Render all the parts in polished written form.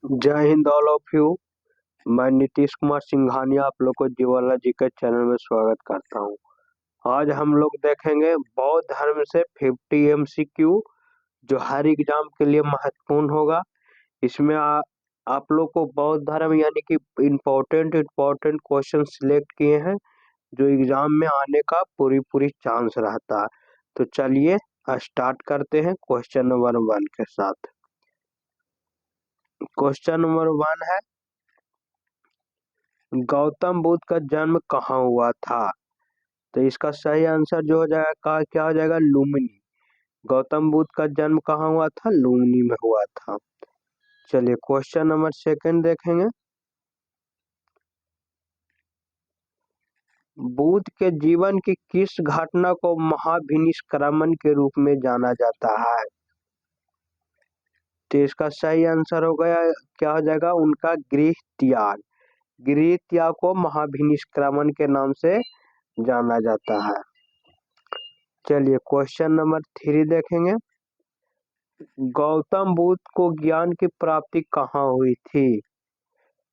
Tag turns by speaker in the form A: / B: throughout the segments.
A: जय Hind all of you. मैं नीतीश कुमार सिंघानिया आप लोग को जियोलॉजी के चैनल में स्वागत करता हूं। आज हम लोग देखेंगे बौद्ध धर्म से 50 एमसीक्यू जो हर एग्जाम के लिए महत्वपूर्ण होगा। इसमें आप लोग को बौद्ध धर्म यानी कि इम्पोर्टेंट क्वेश्चन सिलेक्ट किए हैं जो एग्जाम में आने का पूरी चांस रहता है। तो चलिए स्टार्ट करते हैं क्वेश्चन नंबर 1 के साथ। क्वेश्चन नंबर 1 है, गौतम बुद्ध का जन्म कहाँ हुआ था? तो इसका सही आंसर जो हो जाएगा क्या हो जाएगा? लुम्बिनी। गौतम बुद्ध का जन्म कहाँ हुआ था? लुम्बिनी में हुआ था। चलिए क्वेश्चन नंबर 2 देखेंगे। बुद्ध के जीवन की किस घटना को महाभिनिष्क्रमण के रूप में जाना जाता है? तो इसका सही आंसर हो गया क्या हो जाएगा? उनका गृह त्याग। गृह त्याग को महाभिनिष्क्रमण के नाम से जाना जाता है। चलिए क्वेश्चन नंबर 3 देखेंगे। गौतम बुद्ध को ज्ञान की प्राप्ति कहाँ हुई थी?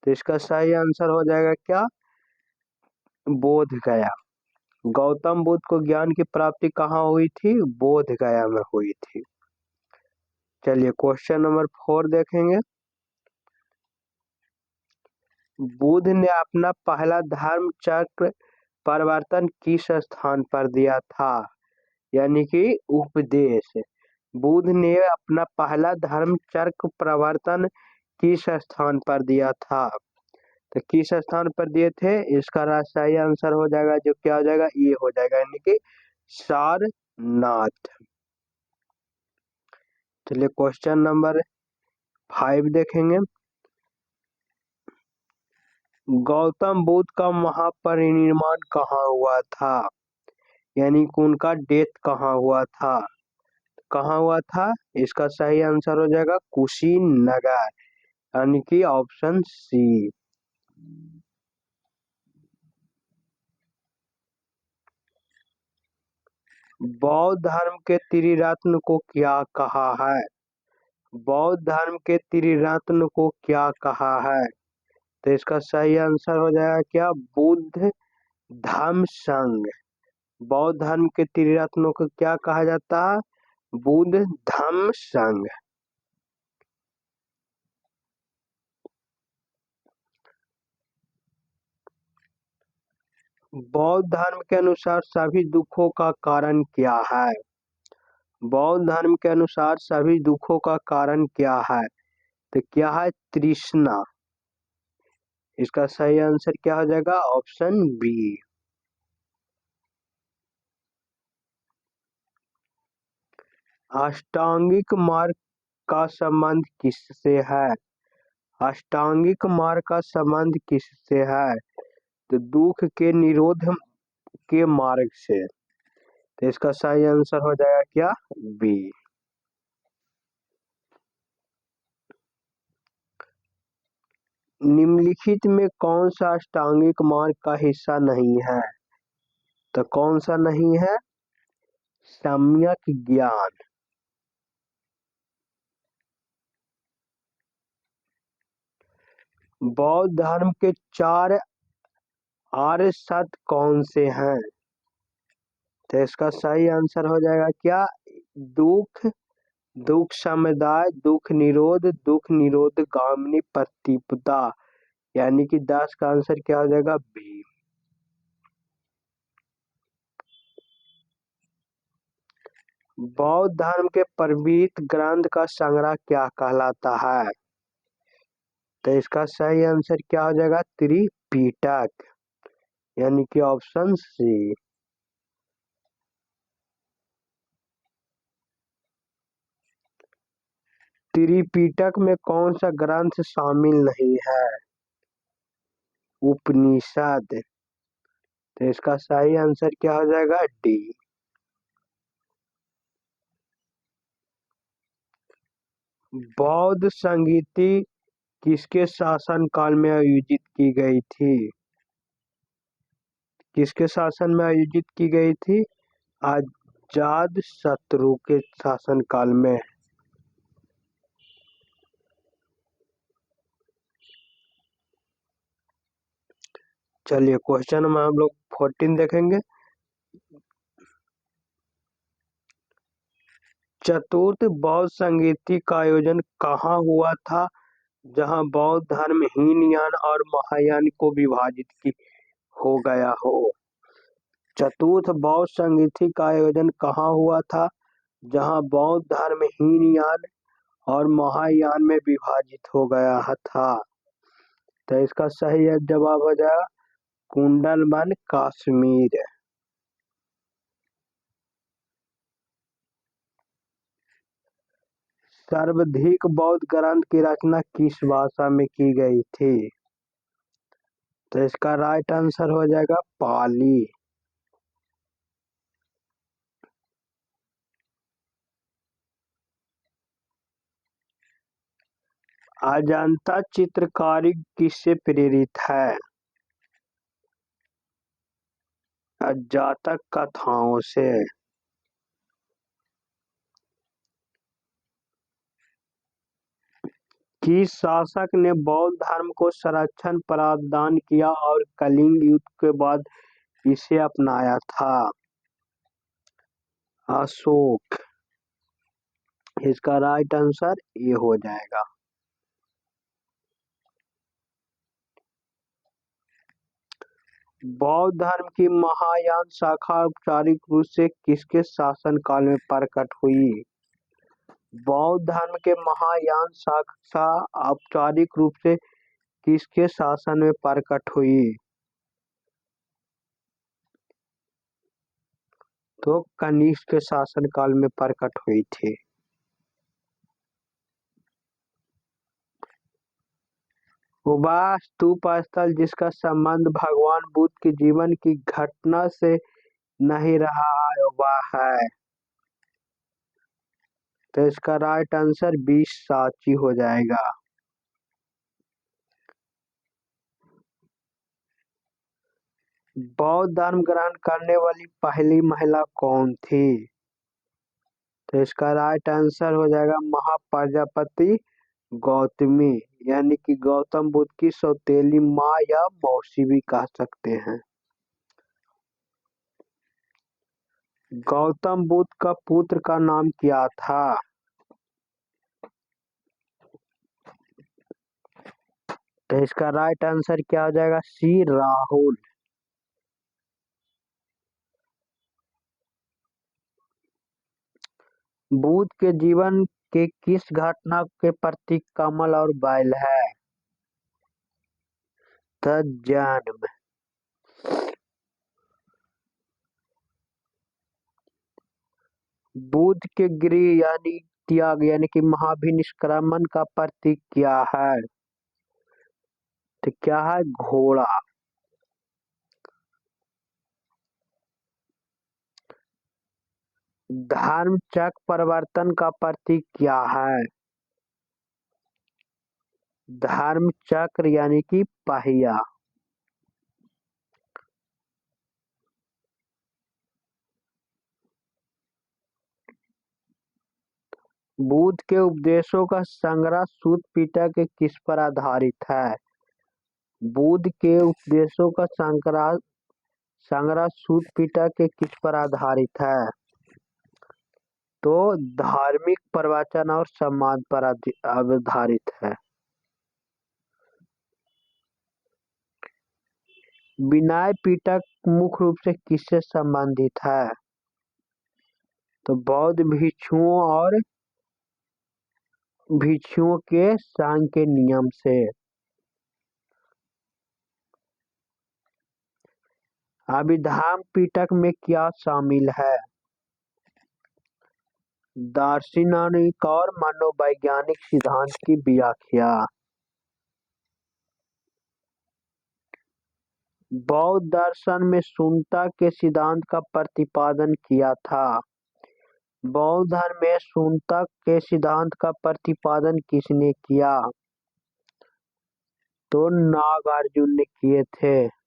A: तो इसका सही आंसर हो जाएगा क्या? बोध गया। गौतम बुद्ध को ज्ञान की प्राप्ति कहाँ हुई थी? बोध गया में हुई थी। चलिए क्वेश्चन नंबर 4 देखेंगे। बुद्ध ने अपना पहला धर्म चक्र परिवर्तन किस स्थान पर दिया था? यानी कि उपदेश। बुद्ध ने अपना पहला धर्म चक्र परिवर्तन किस स्थान पर दिया था? तो किस स्थान पर दिए थे? इसका सही आंसर हो जाएगा जो क्या हो जाएगा? ये हो जाएगा यानी कि सारनाथ। चलिए क्वेश्चन नंबर 5 देखेंगे। गौतम बुद्ध का महापरिनिर्वाण कहाँ हुआ था? यानी कि उनका डेथ कहाँ हुआ था? कहाँ हुआ था? इसका सही आंसर हो जाएगा कुशीनगर, यानी कि ऑप्शन सी। बौद्ध धर्म के त्रिरत्न को क्या कहा है? बौद्ध धर्म के त्रिरत्न को क्या कहा है? तो इसका सही आंसर हो जाएगा क्या? बुद्ध धम्म संघ। बौद्ध धर्म के त्रिरत्नों को क्या कहा जाता है? बुद्ध धम्म संघ। बौद्ध धर्म के अनुसार सभी दुखों का कारण क्या है? बौद्ध धर्म के अनुसार सभी दुखों का कारण क्या है? तो क्या है? तृष्णा। इसका सही आंसर क्या हो जाएगा? Option B. अष्टांगिक मार्ग का संबंध किससे है? अष्टांगिक मार्ग का संबंध किससे है? तो दुख के निरोध के मार्ग से। तो इसका सही आंसर हो जाएगा क्या? बी। निम्नलिखित में कौन सा अष्टांगिक मार्ग का हिस्सा नहीं है? तो कौन सा नहीं है? सम्यक ज्ञान। बौद्ध धर्म के 4 आर्य सत्य कौन से हैं? तो इसका सही आंसर हो जाएगा क्या? दुख, दुख समुदाय, दुख निरोध गामिनी प्रतिपदा। यानी कि 10 का आंसर क्या हो जाएगा? बी। बौद्ध धर्म के प्रवृत्त ग्रंथ का संग्रह क्या कहलाता है? तो इसका सही आंसर क्या हो जाएगा? त्रिपिटक, यानी कि ऑप्शन सी। त्रिपिटक में कौन सा ग्रंथ शामिल नहीं है? उपनिषद। तो इसका सही आंसर क्या हो जाएगा? डी। बौद्ध संगीति किसके शासन काल में आयोजित की गई थी? किसके शासन में आयोजित की गई थी? अजात शत्रु के शासन काल में। चलिए क्वेश्चन में हम लोग 14 देखेंगे। चतुर्थ बौद्ध संगीति का आयोजन कहाँ हुआ था जहाँ बौद्ध धर्म हीनयान और महायान को विभाजित हो गया हो। चतुर्थ बौद्ध संगीति का आयोजन कहाँ हुआ था जहाँ बौद्ध धर्म हीनयान और महायान में विभाजित हो गया था। तो इसका सही जवाब हो जाएगा कुंडलवन, कश्मीर। सर्वाधिक बौद्ध ग्रंथ की रचना किस भाषा में की गई थी? तो इसका राइट आंसर हो जाएगा पाली। अजंता चित्रकारी किससे प्रेरित है? जातक कथाओं से। किस शासक ने बौद्ध धर्म को संरक्षण प्रदान किया और कलिंग युद्ध के बाद इसे अपनाया था? अशोक। इसका राइट आंसर ये हो जाएगा। बौद्ध धर्म की महायान शाखा औपचारिक रूप से किसके शासनकाल में प्रकट हुई? बौद्ध धर्म के महायान शाखा औपचारिक रूप से किसके शासन में प्रकट हुई? तो कनिष्क के शासनकाल में प्रकट हुई थी। वास्तुप स्थल जिसका संबंध भगवान बुद्ध के जीवन की घटना से नहीं रहा है वह है। तो इसका राइट आंसर 20 सांची हो जाएगा। बौद्ध धर्म ग्रहण करने वाली पहली महिला कौन थी? तो इसका राइट आंसर हो जाएगा महाप्रजापति गौतमी, यानी कि गौतम बुद्ध की सौतेली माँ या मौसी भी कह सकते हैं। गौतम बुद्ध का पुत्र का नाम क्या था? तो इसका राइट आंसर क्या हो जाएगा? सी राहुल। बुद्ध के जीवन के किस घटना के प्रतीक कमल और बैल है? तो जन्म। बुद्ध के गृह यानी त्याग यानी कि महाभिनिष्क्रमण का प्रतीक क्या है? तो क्या है? घोड़ा। धर्म चक्र परिवर्तन का प्रतीक क्या है? धर्म चक्र यानी कि पहिया। बुद्ध के उपदेशों का संग्रह सूत पिटक के किस पर आधारित है? बुद्ध के उपदेशों का संग्रह सूत पिटक के किस पर आधारित है? तो धार्मिक प्रवचन और सम्मान पर आधारित है। विनय पिटक मुख्य रूप से किससे संबंधित है? तो बौद्ध भिक्षुओं और भिक्षुओं के संघ के नियम से। अभिधाम पिटक में क्या शामिल है? दार्शनिक और मनोवैज्ञानिक सिद्धांत की व्याख्या। बौद्ध दर्शन में शून्यता के सिद्धांत का प्रतिपादन किया था। बौद्ध धर्म में शून्यता के सिद्धांत का प्रतिपादन किसने किया? तो नागार्जुन ने किए थे।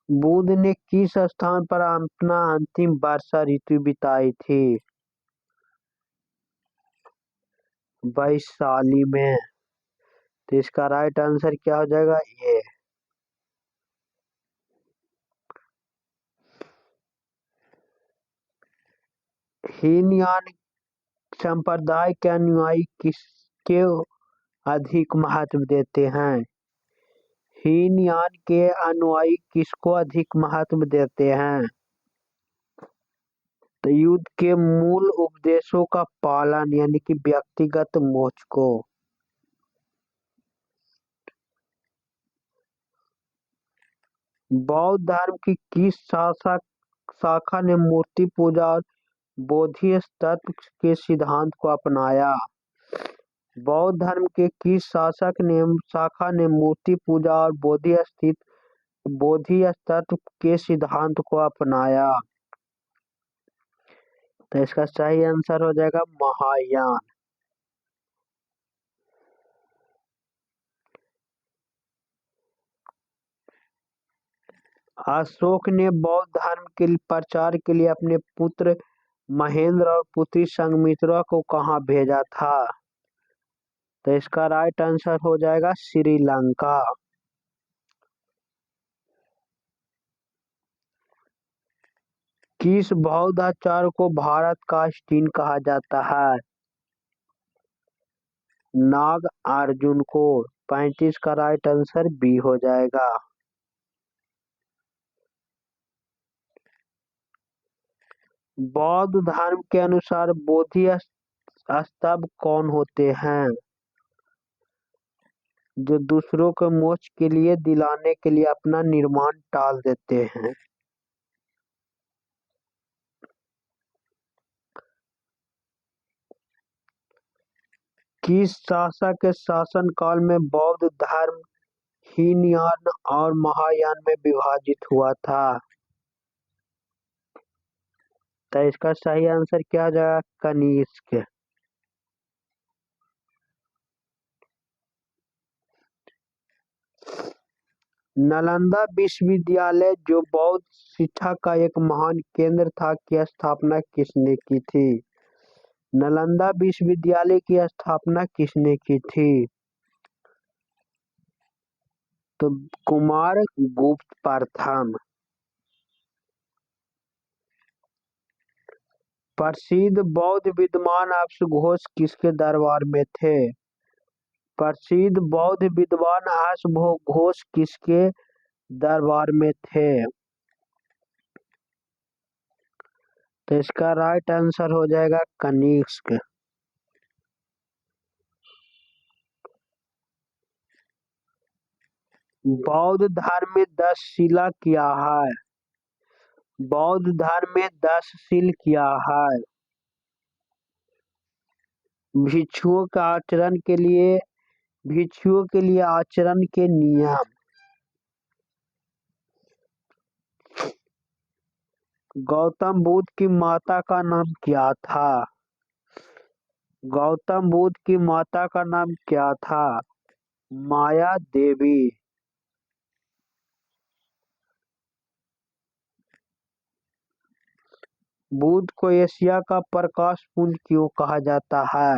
A: बुद्ध ने किस स्थान पर अपना अंतिम वर्षा ऋतु बिताई थी? वैशाली में। तो इसका राइट आंसर क्या हो जाएगा? ये। हीनयान संप्रदाय के अनुयायी किसके अधिक महत्व देते हैं? हीनयान के अनुयायी किसको अधिक महत्व देते हैं? तो युद्ध के मूल उपदेशों का पालन यानी कि व्यक्तिगत मोक्ष को। बौद्ध धर्म की किस शाखा ने मूर्ति पूजा और बोधिसत्व के सिद्धांत को अपनाया? बौद्ध धर्म के किस शाखा ने मूर्ति पूजा और बोधिसत्व के सिद्धांत को अपनाया? तो इसका सही आंसर हो जाएगा महायान। अशोक ने बौद्ध धर्म के प्रचार के लिए अपने पुत्र महेंद्र और पुत्री संघमित्रा को कहाँ भेजा था? तो इसका राइट आंसर हो जाएगा श्रीलंका। किस बौद्ध आचार्य को भारत का आइंस्टीन कहा जाता है? नागार्जुन को। 35 का राइट आंसर बी हो जाएगा। बौद्ध धर्म के अनुसार बोधि स्तंभ कौन होते हैं? जो दूसरों को मोक्ष के लिए दिलाने के लिए अपना निर्माण टाल देते हैं। किस शासक के शासन काल में बौद्ध धर्म हीनयान और महायान में विभाजित हुआ था? तो इसका सही आंसर क्या जाएगा? कनिष्क। नालंदा विश्वविद्यालय जो बौद्ध शिक्षा का एक महान केंद्र था की स्थापना किसने की थी? नालंदा विश्वविद्यालय की स्थापना किसने की थी? तो कुमार गुप्त प्रथम। प्रसिद्ध बौद्ध विद्वान अश्वघोष किसके दरबार में थे? प्रसिद्ध बौद्ध विद्वान अश्वघोष किसके दरबार में थे? तो इसका राइट आंसर हो जाएगा कनिष्क। बौद्ध धर्म में 10 शिला क्या है? बौद्ध धर्म में 10 शील क्या है? भिक्षुओं का आचरण के लिए भिक्षुओं के लिए आचरण के नियम। गौतम बुद्ध की माता का नाम क्या था? गौतम बुद्ध की माता का नाम क्या था? माया देवी। बुद्ध को एशिया का प्रकाश पुंज क्यों कहा जाता है?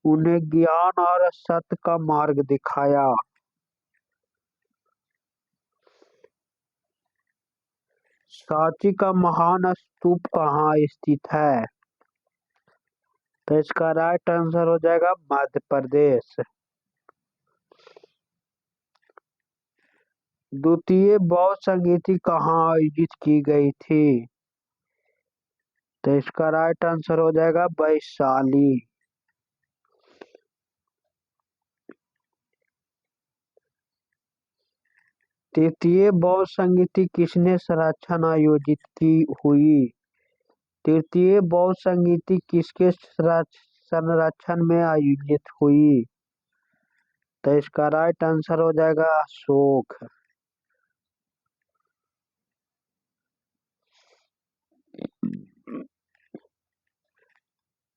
A: उन्हें ज्ञान और सत्य का मार्ग दिखाया। सांची का महान स्तूप कहाँ स्थित है? तो इसका राइट आंसर हो जाएगा मध्य प्रदेश। द्वितीय बौद्ध संगीति कहाँ आयोजित की गई थी? तो इसका राइट आंसर हो जाएगा वैशाली। तृतीय बौद्ध संगीति किसने संरक्षण आयोजित की हुई? तृतीय बौद्ध संगीति किसके संरक्षण में आयोजित हुई? तो इसका राइट आंसर हो जाएगा अशोक।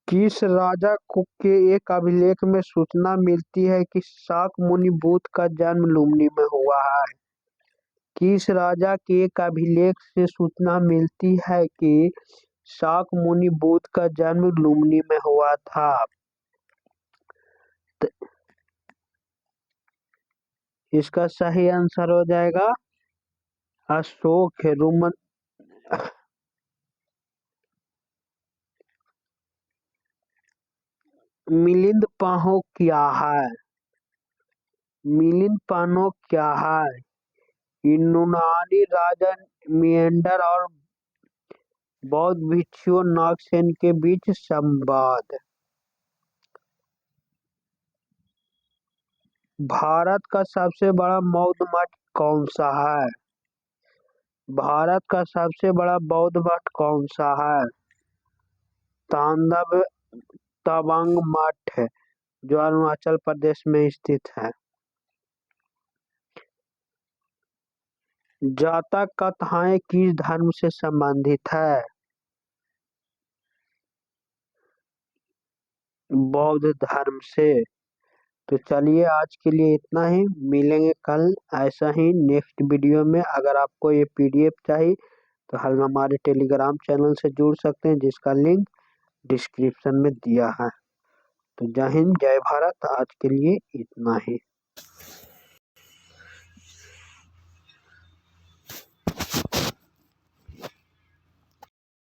A: किस राजा को के एक अभिलेख में सूचना मिलती है कि शाक्यमुनि बुद्ध का जन्म लुम्बिनी में हुआ है? किस राजा के एक अभिलेख से सूचना मिलती है कि शाक्यमुनि बुद्ध का जन्म लुम्बिनी में हुआ था। इसका सही आंसर हो जाएगा अशोक है। मिलिंद पाहो क्या है? मिलिंद पानो क्या है? यूनानी राजा मियंडर और बौद्ध भिक्षु नागसेन के बीच संवाद। भारत का सबसे बड़ा बौद्ध मठ कौन सा है? भारत का सबसे बड़ा बौद्ध मठ कौन सा है? तांडव तवांग मठ है, जो अरुणाचल प्रदेश में स्थित है। जातक कथाएं किस धर्म से संबंधित है? बौद्ध धर्म से। तो चलिए आज के लिए इतना ही, मिलेंगे कल ऐसा ही नेक्स्ट वीडियो में। अगर आपको ये पीडीएफ चाहिए तो हम हमारे टेलीग्राम चैनल से जुड़ सकते हैं, जिसका लिंक डिस्क्रिप्शन में दिया है। तो जय हिंद जय भारत, आज के लिए इतना ही।